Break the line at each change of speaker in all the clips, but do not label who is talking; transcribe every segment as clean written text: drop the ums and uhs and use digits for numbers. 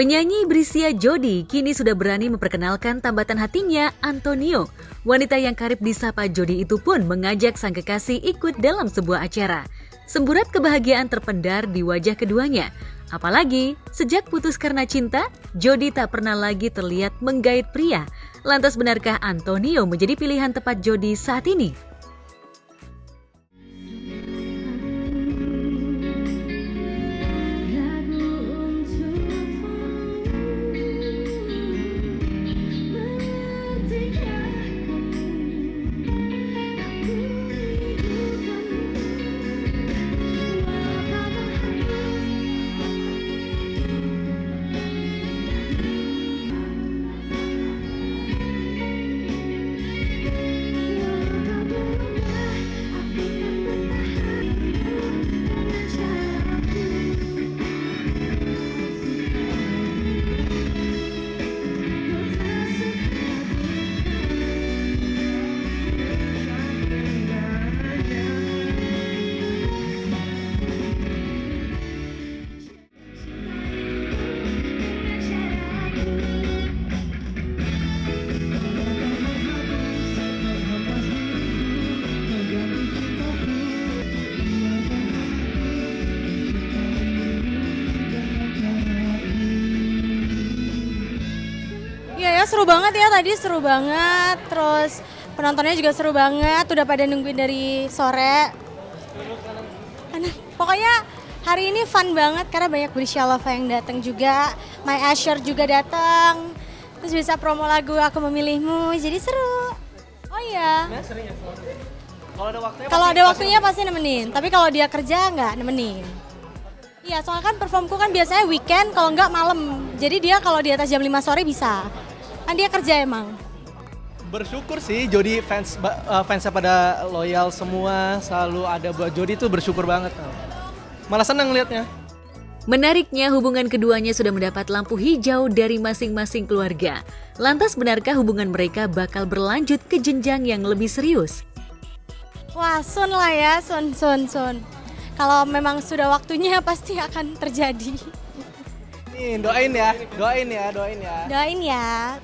Penyanyi berusia Jody kini sudah berani memperkenalkan tambatan hatinya, Antonio. Wanita yang karib disapa Jody itu pun mengajak sang kekasih ikut dalam sebuah acara. Semburat kebahagiaan terpendar di wajah keduanya. Apalagi, sejak putus karena cinta, Jody tak pernah lagi terlihat menggait pria. Lantas benarkah Antonio menjadi pilihan tepat Jody saat ini?
Iya ya, seru banget ya tadi, seru banget. Terus penontonnya juga seru banget, udah pada nungguin dari sore. Pokoknya hari ini fun banget karena banyak Berisha Lova yang datang juga. My Asher juga datang. Terus bisa promo lagu Aku Memilihmu, jadi seru. Oh iya. Kalau ada waktunya pasti nemenin, tapi kalau dia kerja nggak nemenin. Iya, soalnya kan performku kan biasanya weekend, kalau nggak malam. Jadi dia kalau di atas jam 5 sore bisa. Kan dia kerja emang.
Bersyukur sih, Jody fansnya pada loyal semua, selalu ada buat Jody tuh bersyukur banget. Malah seneng liatnya.
Menariknya, hubungan keduanya sudah mendapat lampu hijau dari masing-masing keluarga. Lantas benarkah hubungan mereka bakal berlanjut ke jenjang yang lebih serius?
Wah, soon lah ya, soon. Kalau memang sudah waktunya pasti akan terjadi.
Nih, doain ya.
Doain ya.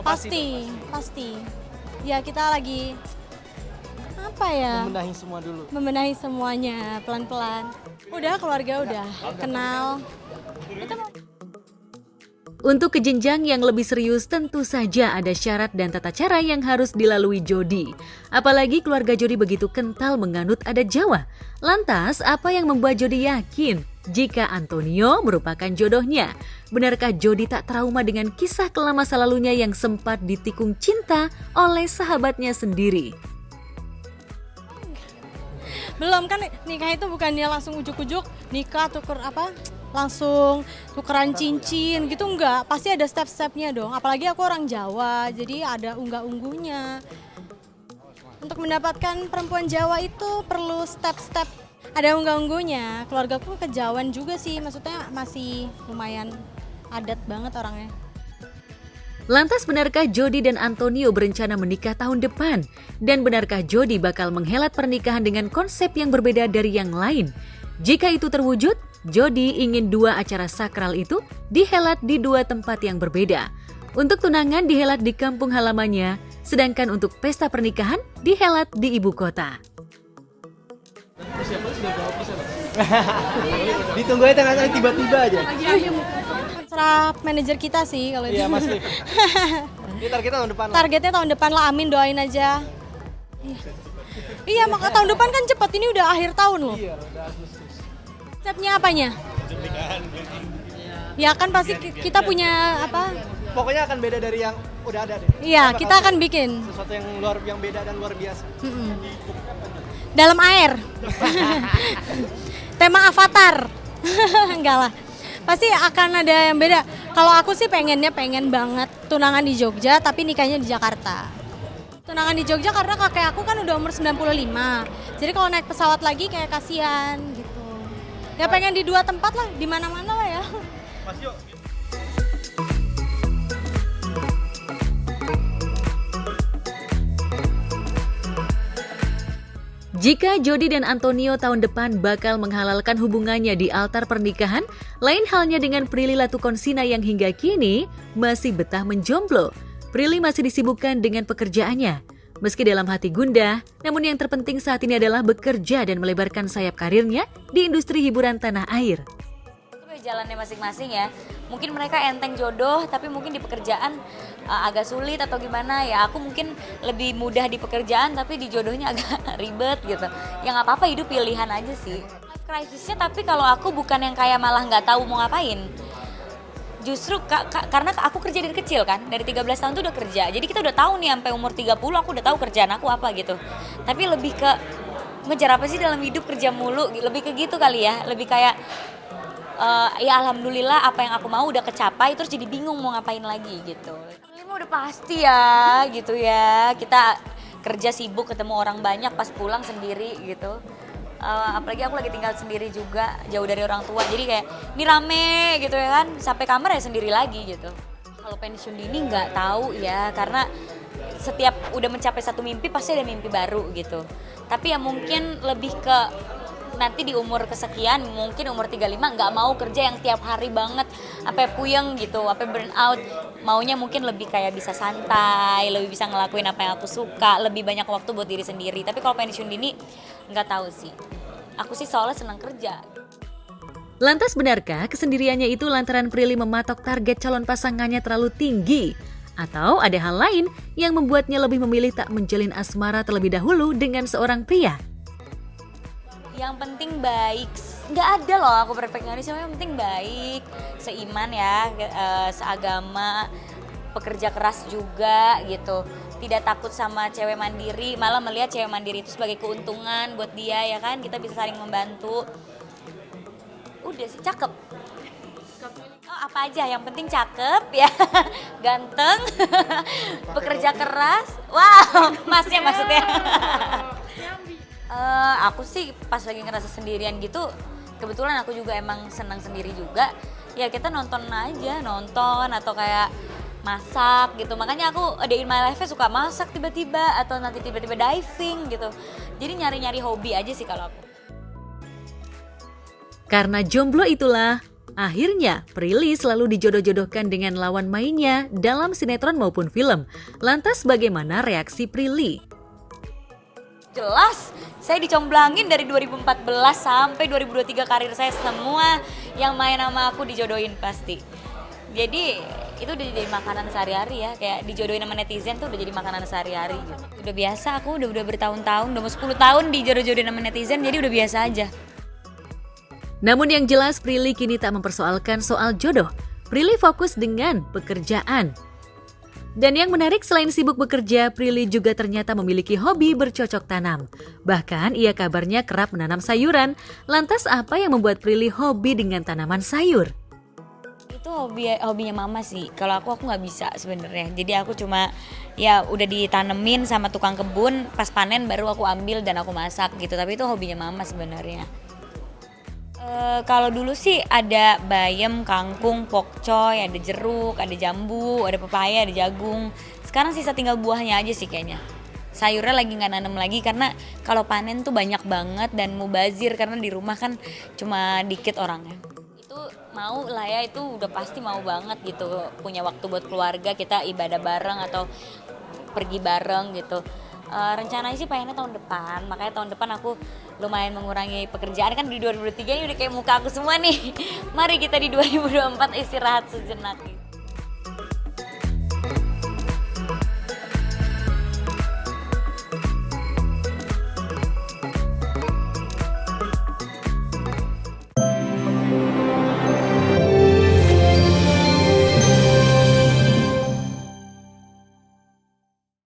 Pasti. Ya kita lagi apa ya? Membenahi semuanya pelan-pelan. Udah keluarga udah kenal.
Untuk ke jenjang yang lebih serius tentu saja ada syarat dan tata cara yang harus dilalui Jody. Apalagi keluarga Jody begitu kental menganut adat Jawa. Lantas apa yang membuat Jody yakin jika Antonio merupakan jodohnya? Benarkah Jody tak trauma dengan kisah kelam masa lalunya yang sempat ditikung cinta oleh sahabatnya sendiri?
Belum, kan nikah itu bukannya langsung ujuk-ujuk nikah langsung tukeran cincin gitu, enggak, pasti ada step-stepnya dong. Apalagi aku orang Jawa, jadi ada unggah-ungguhnya. Untuk mendapatkan perempuan Jawa itu perlu step-step, ada unggah-ungguhnya. Keluargaku kejauhan juga sih, maksudnya masih lumayan adat banget orangnya.
Lantas benarkah Jody dan Antonio berencana menikah tahun depan? Dan benarkah Jody bakal menghelat pernikahan dengan konsep yang berbeda dari yang lain? Jika itu terwujud, Jody ingin dua acara sakral itu dihelat di dua tempat yang berbeda. Untuk tunangan dihelat di kampung halamannya, sedangkan untuk pesta pernikahan dihelat di ibu kota.
Ditunggu aja tengah tiba-tiba aja.
Serah manajer kita sih kalau itu.
Iya, Mas Liv. Ini targetnya tahun depan.
Targetnya tahun depan lah, amin, doain aja. Iya, maka tahun depan kan cepet, ini udah akhir tahun loh.
Iya, udah Agustus.
Stepnya apanya? Ya kan pasti kita punya apa?
Pokoknya akan beda dari yang udah ada deh.
Iya, kita akan bikin
sesuatu yang beda dan luar biasa.
Dalam air. Tema Avatar. Enggak lah. Pasti akan ada yang beda. Kalau aku sih pengen banget tunangan di Jogja tapi nikahnya di Jakarta. Tunangan di Jogja karena kakek aku kan udah umur 95. Jadi kalau naik pesawat lagi kayak kasihan gitu. Ya pengen di dua tempat lah, di mana-mana lah ya.
Mas yuk.
Jika Jody dan Antonio tahun depan bakal menghalalkan hubungannya di altar pernikahan, lain halnya dengan Prilly Latukonsina yang hingga kini masih betah menjomblo. Prilly masih disibukkan dengan pekerjaannya. Meski dalam hati gundah, namun yang terpenting saat ini adalah bekerja dan melebarkan sayap karirnya di industri hiburan tanah air.
Jalannya masing-masing ya. Mungkin mereka enteng jodoh, tapi mungkin di pekerjaan agak sulit atau gimana ya. Aku mungkin lebih mudah di pekerjaan, tapi di jodohnya agak ribet gitu. Ya nggak apa-apa, hidup pilihan aja sih. Life crisisnya, tapi kalau aku bukan yang kayak malah nggak tahu mau ngapain. Justru karena aku kerja dari kecil kan, dari 13 tahun tuh udah kerja. Jadi kita udah tahu nih sampai umur 30 aku udah tahu kerjaan aku apa gitu. Tapi lebih ke ngejar apa sih dalam hidup, kerja mulu, lebih ke gitu kali ya. Lebih kayak ya alhamdulillah apa yang aku mau udah kecapai, terus jadi bingung mau ngapain lagi gitu. Ini mah udah pasti ya gitu ya. Kita kerja sibuk ketemu orang banyak, pas pulang sendiri gitu. Apalagi aku lagi tinggal sendiri juga, jauh dari orang tua. Jadi kayak ini rame gitu ya kan, sampai kamar ya sendiri lagi gitu. Kalau pensiun dini nggak tahu ya, karena setiap udah mencapai satu mimpi pasti ada mimpi baru gitu. Tapi ya mungkin lebih ke nanti di umur kesekian, mungkin umur 35 nggak mau kerja yang tiap hari banget sampai puyeng gitu, sampai burn out. Maunya mungkin lebih kayak bisa santai, lebih bisa ngelakuin apa yang aku suka, lebih banyak waktu buat diri sendiri. Tapi kalau pensiun dini nggak tahu sih. Aku sih soalnya senang kerja.
Lantas benarkah kesendiriannya itu lantaran Prilly mematok target calon pasangannya terlalu tinggi? Atau ada hal lain yang membuatnya lebih memilih tak menjalin asmara terlebih dahulu dengan seorang pria?
Yang penting baik, nggak ada loh aku perfeksionis, yang penting baik, seiman ya, seagama, pekerja keras juga gitu, tidak takut sama cewek mandiri, malah melihat cewek mandiri itu sebagai keuntungan buat dia ya kan, kita bisa saling membantu. Udah sih, cakep. Oh, apa aja, yang penting cakep ya, ganteng, pekerja keras, wow, masnya maksudnya. Aku sih pas lagi ngerasa sendirian gitu, kebetulan aku juga emang senang sendiri juga, ya kita nonton aja, nonton atau kayak masak gitu. Makanya aku Day in My Life suka masak tiba-tiba, atau nanti tiba-tiba diving gitu. Jadi nyari-nyari hobi aja sih kalau aku.
Karena jomblo itulah, akhirnya Prilly selalu dijodoh-jodohkan dengan lawan mainnya dalam sinetron maupun film. Lantas bagaimana reaksi Prilly?
Jelas, saya dicomblangin dari 2014 sampai 2023 karir saya, semua yang main sama aku dijodohin pasti. Jadi itu udah jadi makanan sehari-hari ya, kayak dijodohin sama netizen tuh udah jadi makanan sehari-hari gitu. Udah biasa, aku udah bertahun-tahun, udah mau 10 tahun dijodoh-jodohin sama netizen, jadi udah biasa aja.
Namun yang jelas Prilly kini tak mempersoalkan soal jodoh. Prilly fokus dengan pekerjaan. Dan yang menarik, selain sibuk bekerja, Prilly juga ternyata memiliki hobi bercocok tanam. Bahkan ia kabarnya kerap menanam sayuran. Lantas apa yang membuat Prilly hobi dengan tanaman sayur?
Itu hobinya mama sih. Kalau aku nggak bisa sebenarnya. Jadi aku cuma ya udah ditanemin sama tukang kebun, pas panen baru aku ambil dan aku masak gitu. Tapi itu hobinya mama sebenarnya. Kalau dulu sih ada bayam, kangkung, pokcoy, ada jeruk, ada jambu, ada pepaya, ada jagung. Sekarang sisa tinggal buahnya aja sih kayaknya. Sayurnya lagi nggak nanam lagi karena kalau panen tuh banyak banget dan mubazir karena di rumah kan cuma dikit orangnya. Itu mau lah ya, itu udah pasti mau banget gitu, punya waktu buat keluarga, kita ibadah bareng atau pergi bareng gitu. Rencananya sih pengennya tahun depan, makanya tahun depan aku lumayan mengurangi pekerjaan, kan di 2023 ini udah kayak muka aku semua nih. Mari kita di 2024 istirahat sejenak gitu.